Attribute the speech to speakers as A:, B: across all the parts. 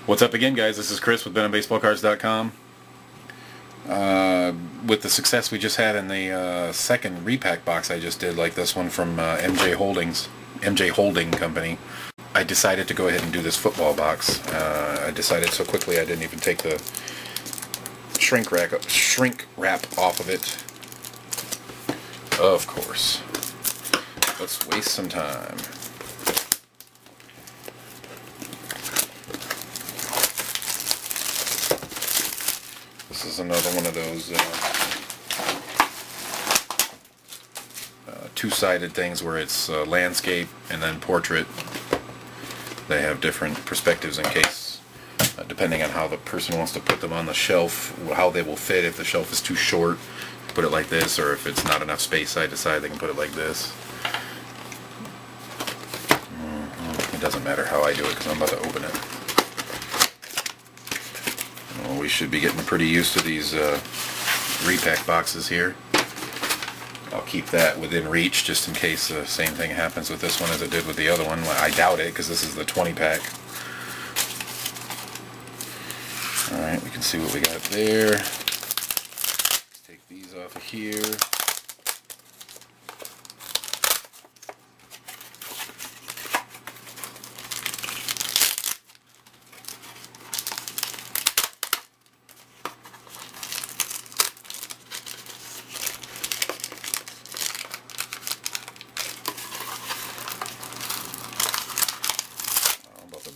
A: What's up again, guys? This is Chris with BenhamBaseballCards.com. With the success we just had in the second repack box I just did, like this one from MJ Holding Company, I decided to go ahead and do this football box. I decided so quickly I didn't even take the shrink wrap off of it. Of course. Let's waste some time. This is another one of those two-sided things where it's landscape and then portrait. They have different perspectives in case, depending on how the person wants to put them on the shelf, how they will fit. If the shelf is too short, put it like this, or if it's not enough space side to side, they can put it like this. It doesn't matter how I do it because I'm about to open it. Well, we should be getting pretty used to these repack boxes here. I'll keep that within reach just in case the same thing happens with this one as it did with the other one. I doubt it because this is the 20 pack. Alright, we can see what we got there. Let's take these off of here.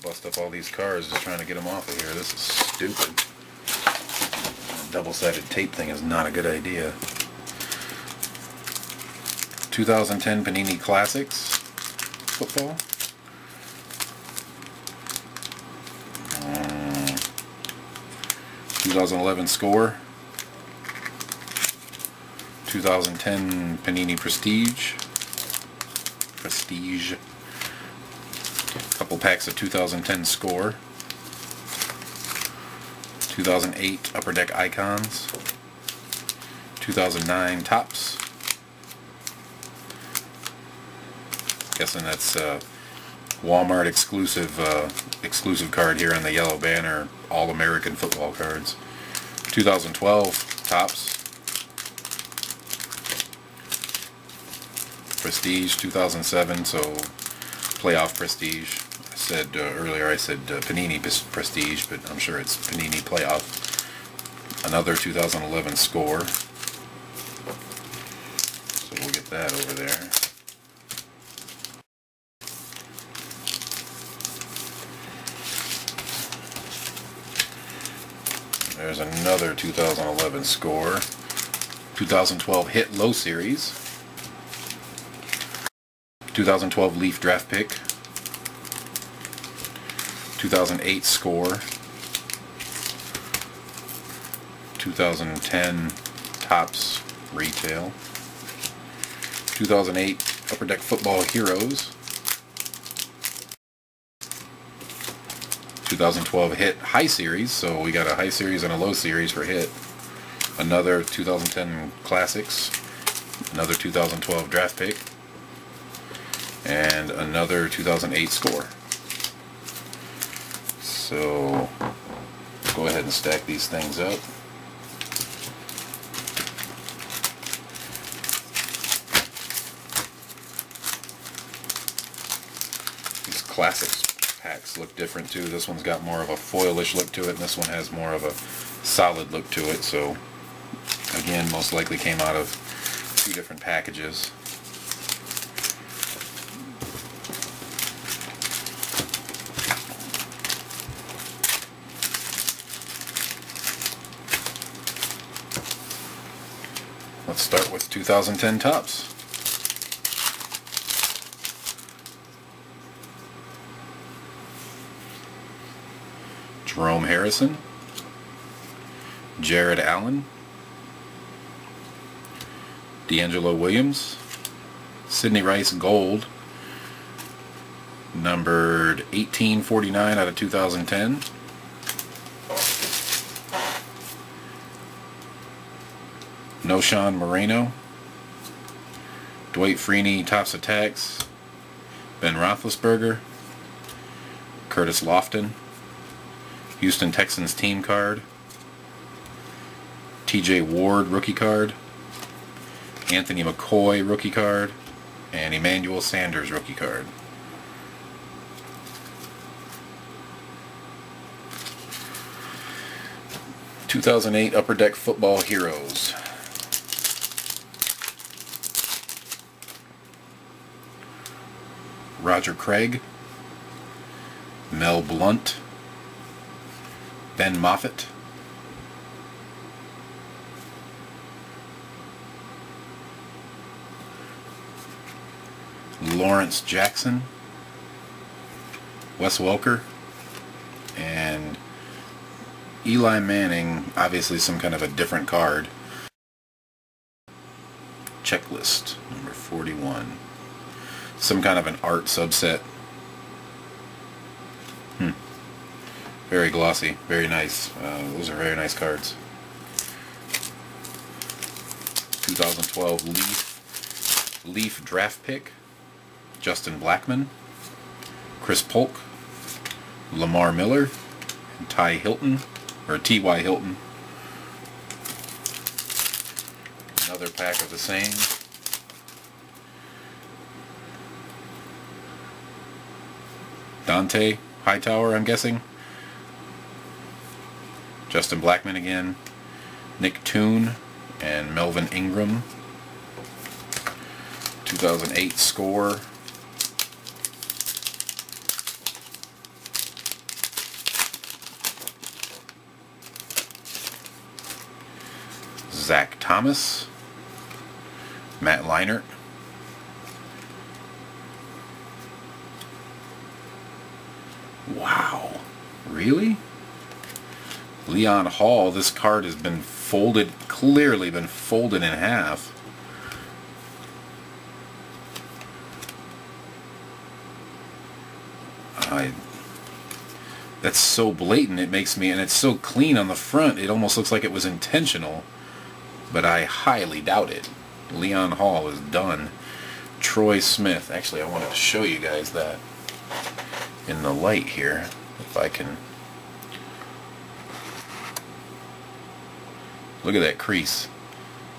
A: Bust up all these cards just trying to get them off of here. This is stupid. Double-sided tape thing is not a good idea. 2010 Panini Classics football. 2011 Score. 2010 Panini Prestige. Couple packs of 2010 Score, 2008 Upper Deck Icons, 2009 Topps. Guessing that's Walmart exclusive card here on the yellow banner. All American football cards. 2012 Topps. Prestige 2007. So playoff Prestige. Earlier I said Panini Prestige, but I'm sure it's Panini Playoff. Another 2011 Score. So we'll get that over there. There's another 2011 Score. 2012 Hit Low Series. 2012 Leaf Draft Pick. 2008 Score, 2010 Topps Retail, 2008 Upper Deck Football Heroes, 2012 Hit High Series, so we got a High Series and a Low Series for Hit, another 2010 Classics, another 2012 Draft Pick, and another 2008 Score. So go ahead and stack these things up. These Classics packs look different too. This one's got more of a foilish look to it, and this one has more of a solid look to it. So again, most likely came out of two different packages. Let's start with 2010 Topps. Jerome Harrison, Jared Allen, D'Angelo Williams, Sidney Rice Gold, numbered 1849 out of 2010. Noshan Moreno, Dwight Freeney, Topps Attacks, Ben Roethlisberger, Curtis Lofton, Houston Texans team card. TJ Ward rookie card. Anthony McCoy rookie card. And Emmanuel Sanders rookie card. (2008) Upper Deck Football Heroes. Roger Craig. Mel Blount. Ben Moffitt. Lawrence Jackson. Wes Welker. And Eli Manning, obviously some kind of a different card. Checklist, number 41. Some kind of an art subset. Very glossy, very nice. Those are very nice cards. 2012 Leaf draft pick. Justin Blackmon. Chris Polk. Lamar Miller. And Ty Hilton. Or T.Y. Hilton. Another pack of the same. Dante Hightower, I'm guessing. Justin Blackmon again. Nick Toon and Melvin Ingram. 2008 score. Zach Thomas. Matt Leinart. Wow. Really? Leon Hall. This card has been folded, clearly been folded in half. That's so blatant, it makes me, and it's so clean on the front, it almost looks like it was intentional. But I highly doubt it. Leon Hall is done. Troy Smith. Actually, I wanted to show you guys that in the light here, if I can. Look at that crease.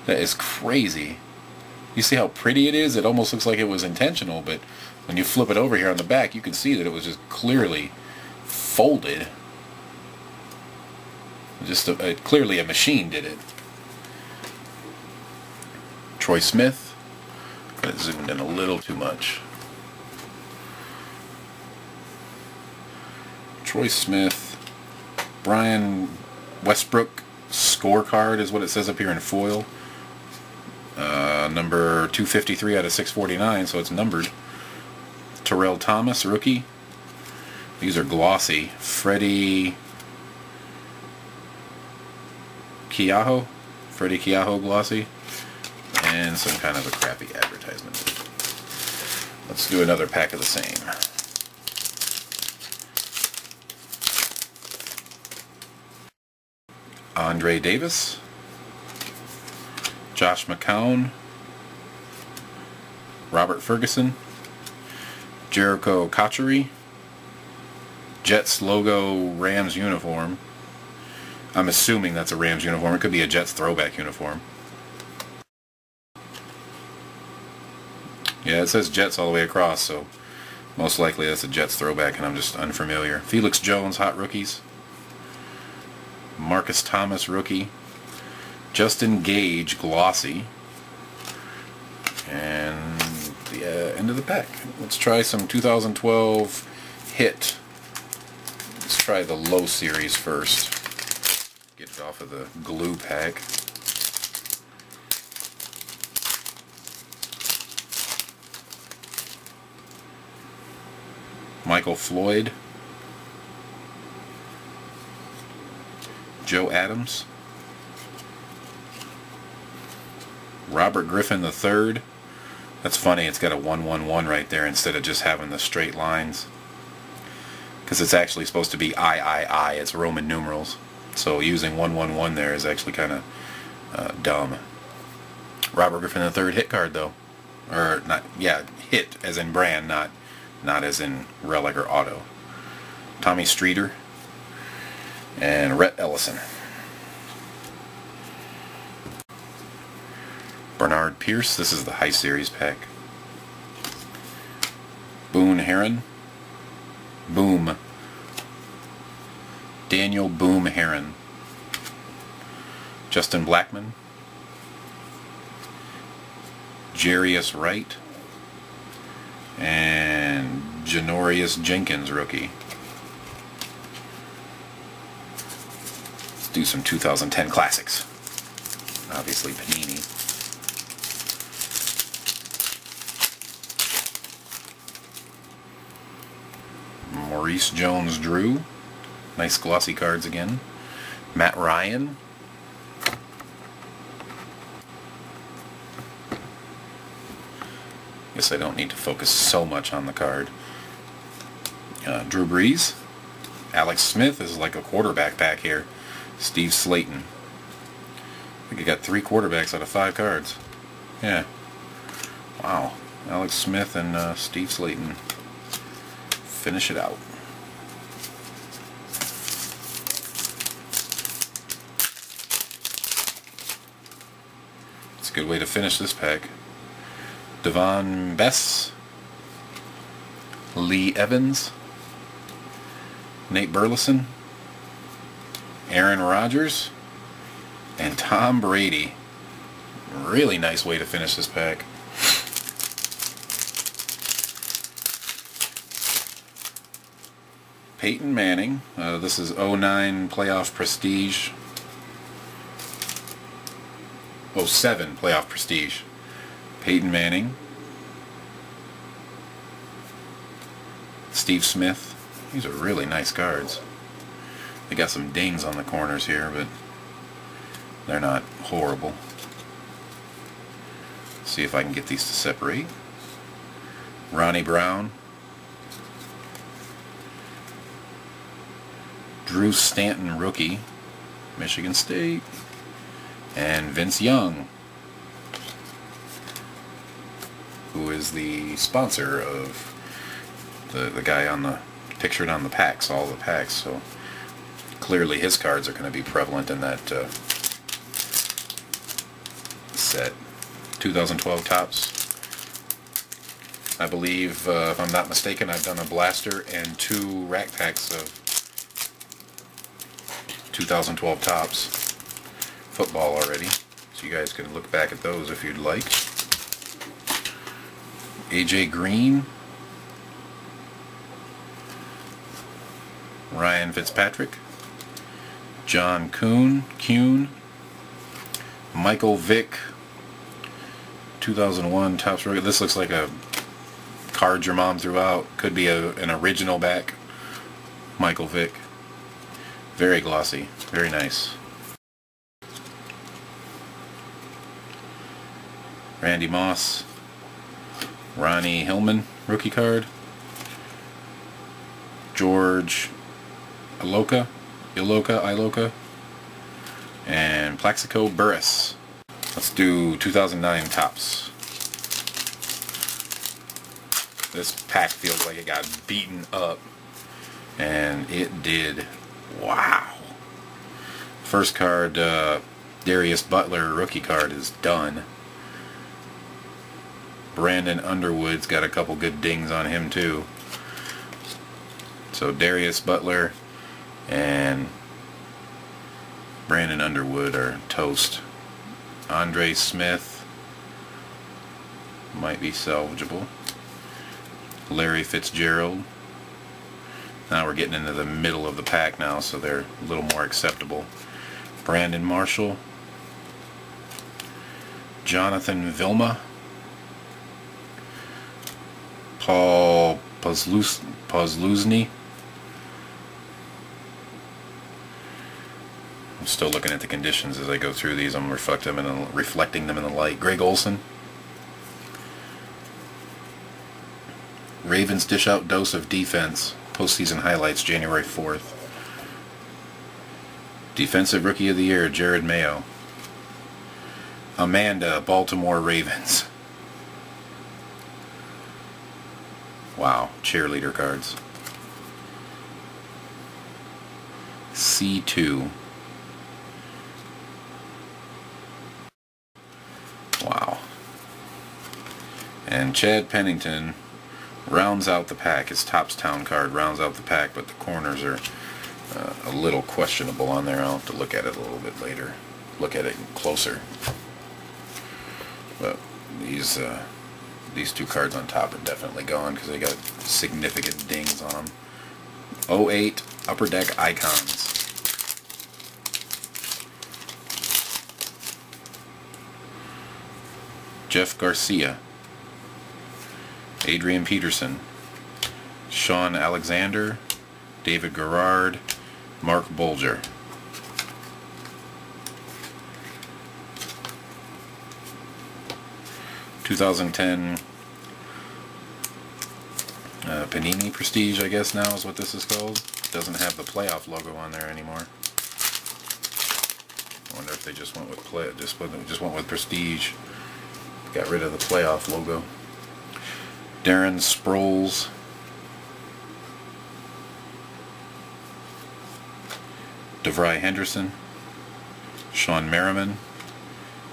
A: That is crazy. You see how pretty it is? It almost looks like it was intentional, but when you flip it over here on the back, you can see that it was just clearly folded. Just clearly a machine did it. Troy Smith. Got it zoomed in a little too much. Troy Smith. Brian Westbrook scorecard is what it says up here in foil. Number 253 out of 649, so it's numbered. Terrell Thomas, rookie. These are glossy. Freddie Keaho. Freddie Keaho glossy. And some kind of a crappy advertisement. Let's do another pack of the same. Andre Davis. Josh McCown. Robert Ferguson. Jericho Cotchery. Jets logo Rams uniform. I'm assuming that's a Rams uniform. It could be a Jets throwback uniform. Yeah, it says Jets all the way across, so most likely that's a Jets throwback and I'm just unfamiliar. Felix Jones, hot rookies. Marcus Thomas, rookie. Justin Gage, glossy. And the end of the pack. Let's try some 2012 hit. Let's try the low series first. Get it off of the glue pack. Michael Floyd. Joe Adams. Robert Griffin III. That's funny, it's got a 111 right there instead of just having the straight lines. Because it's actually supposed to be III. It's Roman numerals. So using 111 there is actually kind of dumb. Robert Griffin III hit card though. Or not, yeah, hit as in brand, not as in relic or auto. Tommy Streeter. And Rhett Ellison. Bernard Pierce, this is the High Series pack. Boone Heron. Boom. Daniel Boom Heron. Justin Blackman. Jarius Wright. And Janorius Jenkins, rookie. Let's do some 2010 classics. Obviously Panini. Maurice Jones-Drew. Nice glossy cards again. Matt Ryan. Guess I don't need to focus so much on the card. Drew Brees. Alex Smith is like a quarterback pack here. Steve Slayton. I think I got 3 quarterbacks out of 5 cards. Yeah. Wow. Alex Smith and Steve Slayton. Finish it out. It's a good way to finish this pack. Devon Bess, Lee Evans, Nate Burleson, Aaron Rodgers, and Tom Brady. Really nice way to finish this pack. Peyton Manning. This is 09 playoff prestige. 07 playoff prestige. Peyton Manning. Steve Smith. These are really nice cards. They got some dings on the corners here, but they're not horrible. See if I can get these to separate. Ronnie Brown. Drew Stanton, rookie, Michigan State. And Vince Young, who is the sponsor of the guy on the pictured on the packs, all the packs. So clearly his cards are going to be prevalent in that set. 2012 Topps. I believe, if I'm not mistaken, I've done a blaster and 2 rack packs of 2012 Topps football already, so you guys can look back at those if you'd like. AJ Green, Ryan Fitzpatrick, John Kuhn, Michael Vick, 2001 Topps rookie. This looks like a card your mom threw out. Could be an original back. Michael Vick. Very glossy. Very nice. Randy Moss. Ronnie Hillman, rookie card. George Iloka. And Plaxico Burress. Let's do 2009 Topps. This pack feels like it got beaten up. And it did. Wow. First card, Darius Butler rookie card is done. Brandon Underwood's got a couple good dings on him too. So Darius Butler and Brandon Underwood are toast. Andre Smith might be salvageable. Larry Fitzgerald. Now we're getting into the middle of the pack now, so they're a little more acceptable. Brandon Marshall. Jonathan Vilma. Paul Posluszny. I'm still looking at the conditions as I go through these. I'm reflecting them in the light. Greg Olson. Ravens dish out dose of defense. Postseason highlights, January 4th. Defensive Rookie of the Year, Jared Mayo. Amanda, Baltimore Ravens. Wow, cheerleader cards. C2. Wow. And Chad Pennington rounds out the pack. His Topstown card rounds out the pack, but the corners are a little questionable on there. I'll have to look at it a little bit later. Look at it closer. But these two cards on top are definitely gone because they got significant dings on them. 08 Upper Deck Icons. Jeff Garcia, Adrian Peterson, Sean Alexander, David Garrard, Mark Bolger. (2010) Panini Prestige, I guess now is what this is called. Doesn't have the playoff logo on there anymore. I wonder if they just went with just went with Prestige. Got rid of the playoff logo. Darren Sproles, DeVry Henderson, Sean Merriman,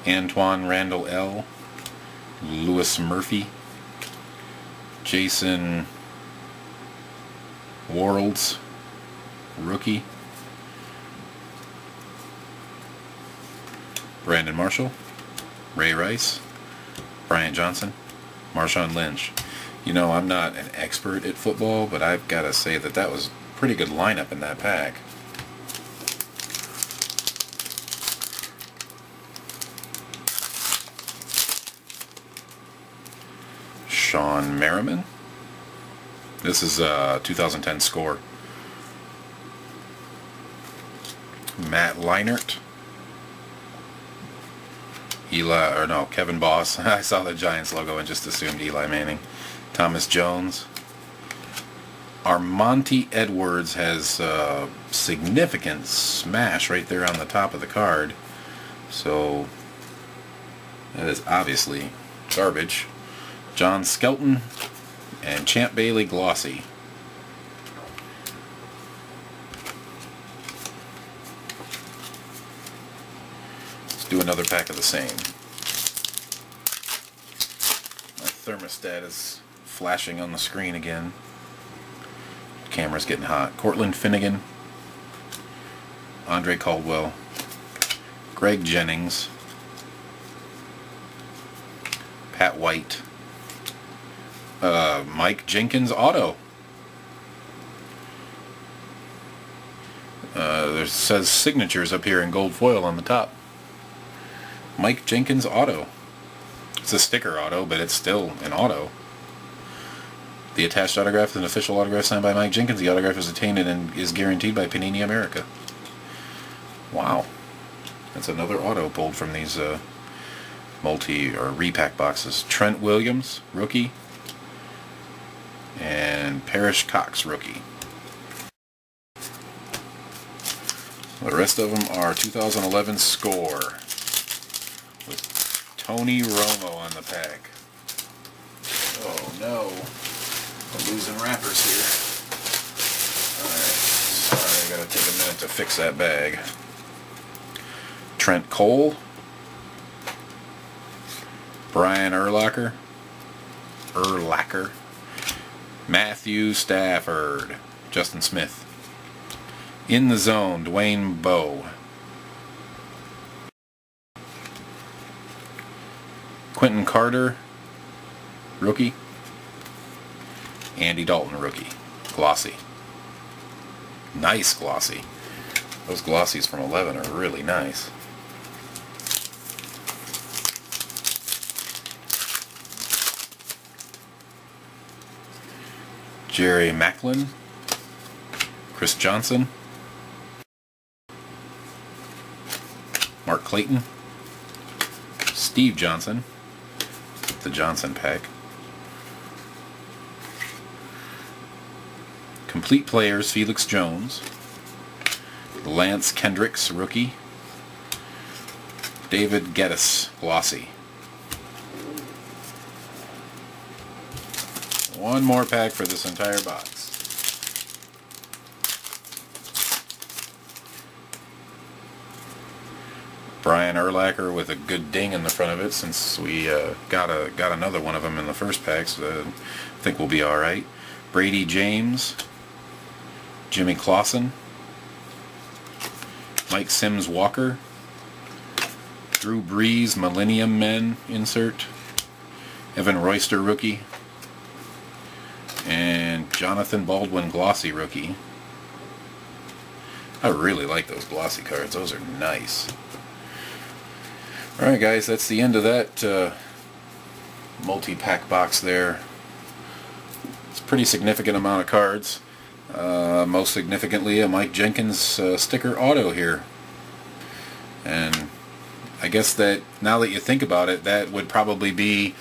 A: Antoine Randall L., Lewis Murphy, Jason Worrells, rookie, Brandon Marshall, Ray Rice, Bryant Johnson, Marshawn Lynch. You know, I'm not an expert at football, but I've got to say that that was a pretty good lineup in that pack. Sean Merriman. This is 2010 score. Matt Leinart. Kevin Boss. I saw the Giants logo and just assumed Eli Manning. Thomas Jones. Armonte Edwards has significant smash right there on the top of the card. So that is obviously garbage. John Skelton and Champ Bailey Glossy. Let's do another pack of the same. My thermostat is flashing on the screen again. Camera's getting hot. Cortland Finnegan, Andre Caldwell, Greg Jennings, Pat White, Mike Jenkins auto. There says signatures up here in gold foil on the top. Mike Jenkins auto. It's a sticker auto, but it's still an auto. The attached autograph is an official autograph signed by Mike Jenkins. The autograph is obtained and is guaranteed by Panini America. Wow. That's another auto pulled from these multi or repack boxes. Trent Williams, rookie. And Parrish Cox, rookie. The rest of them are 2011 score with Tony Romo on the pack. Oh no. I'm losing wrappers here. Alright, sorry, I gotta take a minute to fix that bag. Trent Cole, Brian Urlacher, Matthew Stafford, Justin Smith. In the Zone, Dwayne Bowe. Quentin Carter, rookie. Andy Dalton, rookie. Glossy. Nice glossy. Those glossies from 11 are really nice. Jerry Macklin, Chris Johnson, Mark Clayton, Steve Johnson, the Johnson pack. Complete players, Felix Jones, Lance Kendricks, rookie, David Geddes, glossy. One more pack for this entire box. Brian Urlacher with a good ding in the front of it, since we got another one of them in the first pack, so I think we'll be alright. Brady James, Jimmy Clausen, Mike Sims Walker, Drew Brees Millennium Men insert, Evan Royster rookie, and Jonathan Baldwin glossy rookie. I really like those glossy cards. Those are nice. Alright guys, that's the end of that multi-pack box there. It's a pretty significant amount of cards. Most significantly a Mike Jenkins sticker auto here. And I guess that now that you think about it, that would probably be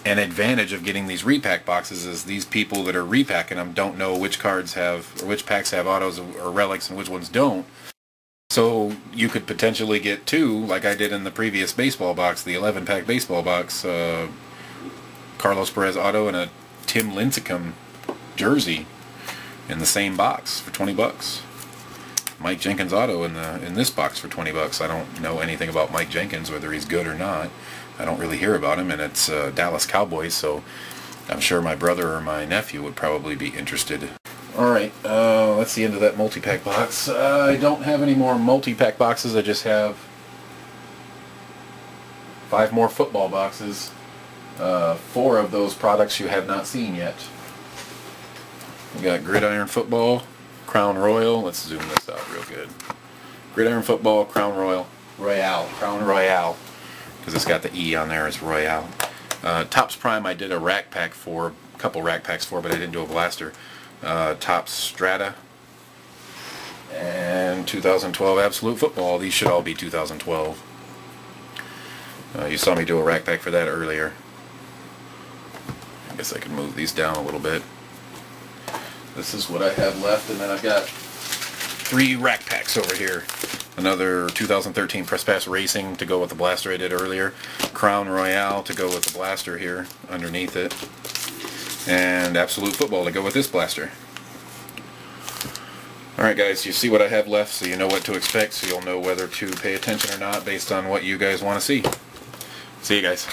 A: an advantage of getting these repack boxes, is these people that are repacking them don't know which cards have, or which packs have autos or relics and which ones don't. So you could potentially get two, like I did in the previous baseball box, the 11-pack baseball box, Carlos Perez auto and a Tim Lincecum jersey in the same box for 20 bucks. Mike Jenkins auto in this box for 20 bucks. I don't know anything about Mike Jenkins, whether he's good or not. I don't really hear about him, and it's Dallas Cowboys, so I'm sure my brother or my nephew would probably be interested. Alright, that's the end of that multi-pack box. I don't have any more multi-pack boxes. I just have 5 more football boxes. 4 of those products you have not seen yet. We got Gridiron Football, Crown Royal. Let's zoom this out real good. Gridiron Football, Crown Royal, Crown Royale, because it's got the E on there, it's Royale. Topps Prime I did a rack pack for, a couple rack packs for, but I didn't do a blaster. Topps Strata, and 2012 Absolute Football. These should all be 2012. You saw me do a rack pack for that earlier. I guess I can move these down a little bit. This is what I have left, and then I've got 3 rack packs over here. Another 2013 Press Pass Racing to go with the blaster I did earlier. Crown Royale to go with the blaster here underneath it. And Absolute Football to go with this blaster. Alright guys, you see what I have left, so you know what to expect, so you'll know whether to pay attention or not based on what you guys want to see. See you guys.